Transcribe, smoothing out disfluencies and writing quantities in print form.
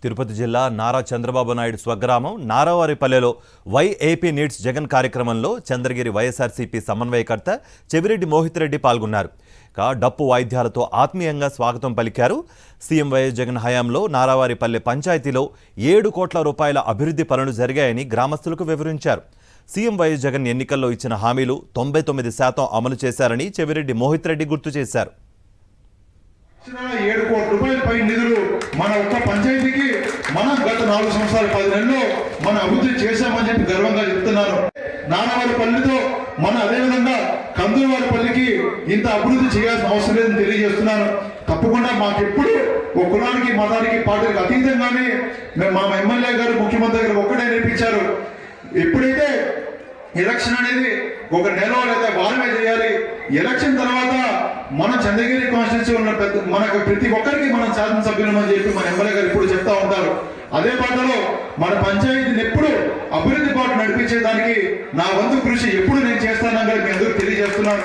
తిరుపతి జిల్లా నారా చంద్రబాబు నాయుడు స్వగ్రామం నారావారిపల్లెలో YAP needs Jagan కార్యక్రమంలో చంద్రగిరి వైఎస్ఆర్సీపీ సమన్వయకర్త చెవిరెడ్డి మోహిత్ రెడ్డి పాల్గొన్నారు. డప్పు వాయిద్యాలతో ఆత్మీయంగా స్వాగతం పలికారు. సీఎం వైఎస్ జగన్ హయాంలో నారావారిపల్లె పంచాయతీలో 7 కోట్ల రూపాయల అభివృద్ధి పనులు జరిగాయని గ్రామస్తులకు వివరించారు. సీఎం వైఎస్ జగన్ ఎన్నికల్లో ఇచ్చిన హామీలు 99% అమలు చేశారని చెవిరెడ్డి మోహిత్ రెడ్డి గుర్తు చేశారు. 7 కోట్ల రూపాయల పై నిధులు మన ఒక్క పంచాయతీకి మనం గత 4 సంవత్సరాల 10 నెలల్లో మన అభివృద్ధి చేశామని చెప్పి గర్వంగా చెప్తున్నాను. నారావారిపల్లితో మన అదేవిధంగా కందులవారిపల్లికి ఇంత అభివృద్ధి చేయాల్సిన అవసరం లేదని తెలియజేస్తున్నాను. తప్పకుండా మాకెప్పుడు ఒక కులానికి మతానికి పార్టీలకు అతీతంగానే మా ఎమ్మెల్యే గారు ముఖ్యమంత్రి గారు ఒక్కడే నేర్పించారు. ఎప్పుడైతే ఎలక్షన్ అనేది ఒక నెల లేదా వారమే చేయాలి. ఎలక్షన్ తర్వాత మన చంద్రగిరి కాన్స్టిట్యూన్సీ ఉన్న మనకు ప్రతి ఒక్కరికి మనం శాసనసభ్యులం అని చెప్పి మన ఎమ్మెల్యే గారు ఇప్పుడు చెప్తా ఉంటారు. అదే పాటలో మన పంచాయతీని ఎప్పుడు అభివృద్ధి పాటు నడిపించేదానికి నా వంతు కృషి ఎప్పుడు నేను చేస్తానని మీ అందరూ తెలియజేస్తున్నాను.